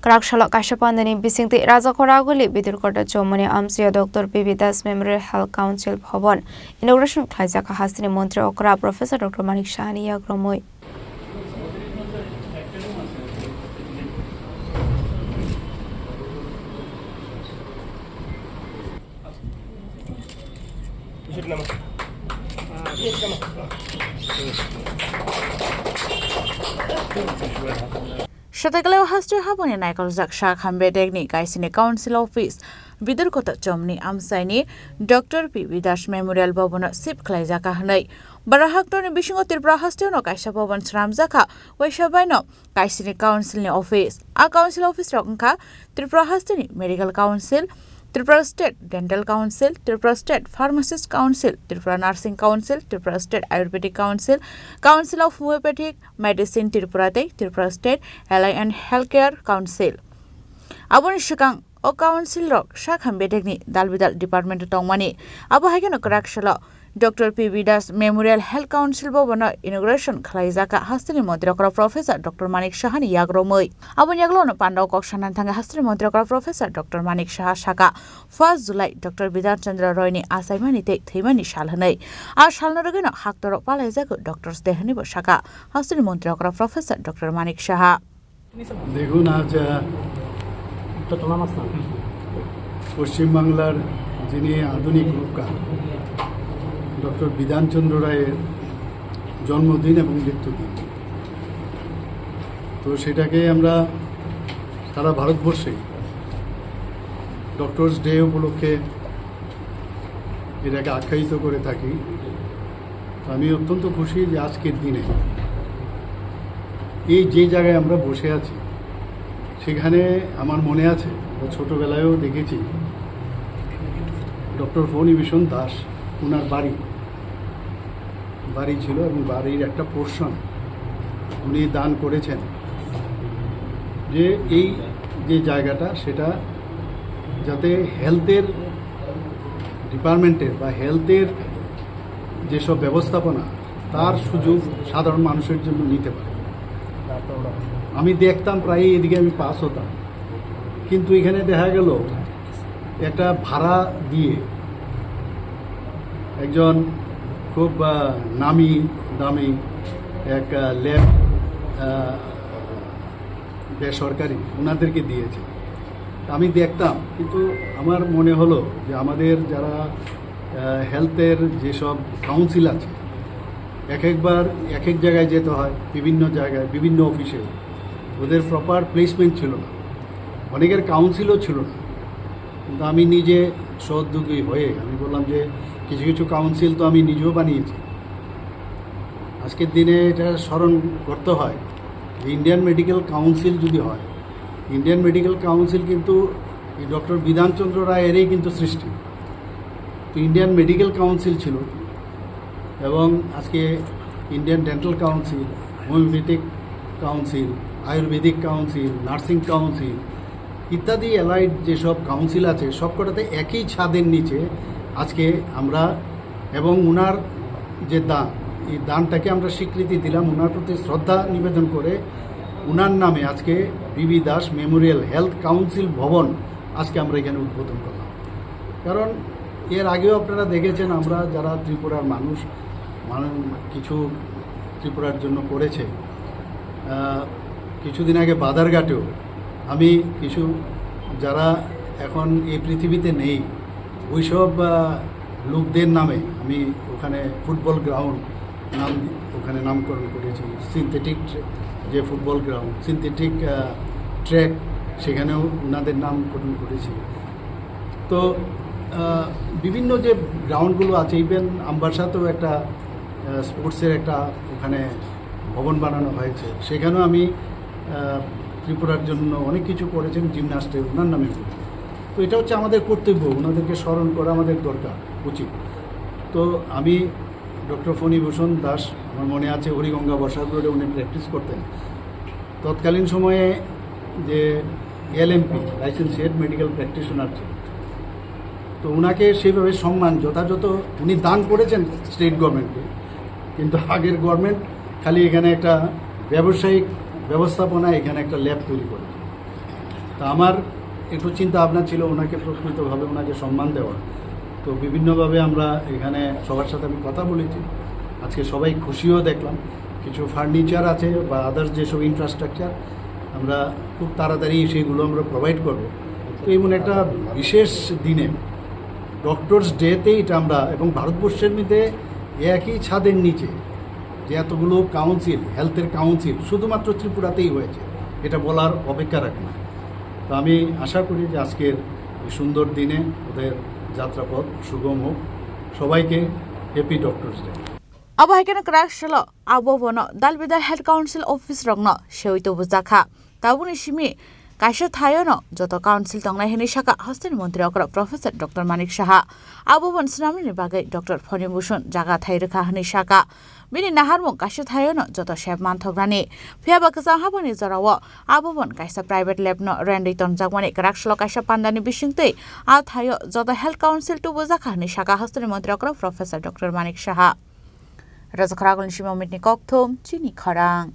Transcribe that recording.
Karakshalo Kashapandani Bisingti Razakoraguli Bidurkota Chomani Amsia Dr. P.V. Das Memorial Health Council Bhavan Inauguration Klaizaka Hastini Montri Okra Professor Dr. Manik Shahani Yagromoi Shatakalo has to happen in Nikol Zakshak Hambedegni, Kaisini Council Office, Bidurkota Chomni Amsaini, Dr. P.V. Das Memorial Bobona Sip Klaizaka Hanai, Barahakton Bishingo Tirbrahastono, Kaisha Boban Sramzaka, Waishabino, Kaisini Council Office, a Council Office Rokanka, Tirbrahastani, Medical Council, Tripura State Dental Council, Tripura State Pharmacist Council, Tripura Nursing Council, Tripura State Ayurvedic Council, Council of Homeopathic Medicine Tripurate, Tripura State Ally and Healthcare Council. Abon Shukang O Council Rock Shakham Bedegni Dalbidal Department of Tongmani, Abu Hagan Okarakshalo, Dr. P.V. Das Memorial Health Council Bobana Inauguration Klaizaka Hastini Montrokra Professor Dr. Manik Shahani Yagromoi. Abun Yaglon Pando Kokshanantanga Hastini Montrokra Professor Dr. Manik Shah Shaka 1st July Dr. Bidan Chandra Royni Asaimani Tek Thimani Shalhanai. A Shalnaragano Haktoro Palazaku Doctors Dehani Shaka Hastini Montrokra Professor Dr. Manik Shah. দেখুন আজ পশ্চিমবাংলার যিনি আধুনিক রূপকার doctor Bidhanchandra রায়ের জন্মদিন এবং মৃত্যুদিন, তো সেটাকে আমরা সারা ভারতবর্ষে ডক্টরস ডে উপলক্ষে এটাকে আখ্যায়িত করে থাকি। আমি অত্যন্ত খুশি যে আজকের দিনে এই যে জায়গায় আমরা বসে আছি সেখানে আমার মনে আছে, ছোটোবেলায়ও দেখেছি ডক্টর ফণীভূষণ দাস ওনার বাড়ি ছিল এবং বাড়ির একটা পোর্শন উনি দান করেছেন, যে এই যে জায়গাটা সেটা যাতে হেলথের ডিপার্টমেন্টের বা হেলথের যেসব ব্যবস্থাপনা তার সুযোগ সাধারণ মানুষের জন্য নিতে পারে। আমি দেখতাম প্রায় এদিকে আমি পাস হতাম, কিন্তু এখানে দেখা গেল একটা ভাড়া দিয়ে একজন খুব নামি দামি এক ল্যাব বেসরকারি ওনাদেরকে দিয়েছে। আমি দেখতাম, কিন্তু আমার মনে হলো যে আমাদের যারা হেলথের যেসব কাউন্সিল আছে একবার এক এক জায়গায় যেতে হয়, বিভিন্ন জায়গায় বিভিন্ন অফিসে ওদের প্রপার প্লেসমেন্ট ছিল না, অনেকের কাউন্সিলও ছিল না। কিন্তু আমি নিজে সহযোগী হয়ে আমি বললাম যে কিছু কিছু কাউন্সিল তো আমি নিজেও বানিয়েছি। আজকের দিনে এটা স্মরণ করতে হয় যে ইন্ডিয়ান মেডিকেল কাউন্সিল যদি হয়, ইন্ডিয়ান মেডিকেল কাউন্সিল কিন্তু এই ডক্টর বিধানচন্দ্র রায়েরই কিন্তু সৃষ্টি। তো ইন্ডিয়ান মেডিকেল কাউন্সিল ছিল এবং আজকে Indian dental council, homeopathic council, Ayurvedic council, nursing council ইত্যাদি অ্যালাইড যেসব কাউন্সিল আছে সবকটাতে একই ছাদের নিচে আজকে আমরা, এবং ওনার যে দান, এই দানটাকে আমরা স্বীকৃতি দিলাম, ওনার প্রতি শ্রদ্ধা নিবেদন করে ওনার নামে আজকে PV Das Memorial health council ভবন আজকে আমরা এখানে উদ্বোধন করলাম। কারণ এর আগেও আপনারা দেখেছেন আমরা যারা ত্রিপুরার মানুষ কিছু ত্রিপুরার জন্য করেছে। কিছুদিন আগে বাদারঘাটেও আমি কিছু যারা এখন এই পৃথিবীতে নেই ওইসব লোকদের নামে আমি ওখানে ফুটবল গ্রাউন্ড ওখানে নামকরণ করেছি, সিনথেটিক যে ফুটবল গ্রাউন্ড, সিনথেটিক ট্র্যাক সেখানেও ওনাদের নামকরণ করেছি। তো বিভিন্ন যে গ্রাউন্ডগুলো আছে, ইভেন আমবাসাতেও একটা স্পোর্টসের একটা ওখানে ভবন বানানো হয়েছে, সেখানেও আমি ত্রিপুরার জন্য অনেক কিছু করেছেন, জিমনাস্টে ওনার নামে। তো এটা হচ্ছে আমাদের কর্তব্য, ওনাদেরকে স্মরণ করা আমাদের দরকার উচিত। তো আমি ডক্টর ফণীভূষণ দাস, আমার মনে আছে হরিগঙ্গা বসাক রোডে উনি প্র্যাকটিস করতেন, তৎকালীন সময়ে যে LMP licence head medical practitioner ছিল, তো ওনাকে সেইভাবে সম্মান যথাযথ উনি দান করেছেন স্টেট গভর্নমেন্টকে, কিন্তু আগের গভর্নমেন্ট খালি এখানে একটা ব্যবসায়িক ব্যবস্থাপনা এখানে একটা ল্যাব তৈরি করে। তা আমার একটু চিন্তা ভাবনা ছিল ওনাকে প্রকৃতভাবে ওনাকে সম্মান দেওয়া। তো বিভিন্নভাবে আমরা এখানে সবার সাথে আমি কথা বলেছি, আজকে সবাই খুশিও দেখলাম। কিছু ফার্নিচার আছে বা আদার্স যেসব ইনফ্রাস্ট্রাকচার আমরা খুব তাড়াতাড়ি সেগুলো আমরা প্রোভাইড করবো। তো এমন একটা বিশেষ দিনে ডক্টরস ডেতে এটা আমরা, এবং ভারতবর্ষের মধ্যে একই ছাদের নিচে যে এতগুলো কাউন্সিল, হেলথের কাউন্সিল শুধুমাত্র ত্রিপুরাতেই হয়েছে, এটা বলার অপেক্ষা রাখে না। তো আমি আশা করি যে আজকের এই সুন্দর দিনে ওদের যাত্রাপথ সুগম হোক। সবাইকে happy doctors day. Abahikana Krakshalo, Abobono, Dalbida Head Council Office Rogno, Shewito Buzaka, Tabuni Shimi, Kasha Tayono, Joto Council Tonga Hinishaka, Hostin Montreal Professor Dr. Manik Shaha, Abobon Snamini Bagay, Dr. Ponimushun, Jaga Tairika Hanishaka, Mini Naharmo, Kasha Tayono, Joto Shep Mantograni, Piabakasa Habani Zorawa, Abobon, Kaisa Private Lab no Randiton Zagwani Krakshalo Kasha Pandani Bishinte, Altayo, Joto Health Council to Buzaka Hanishaka, Hostin Montreal Professor Dr. Manik Shaha. Razakaragon Shimomit Nikoktom, Chini Karang.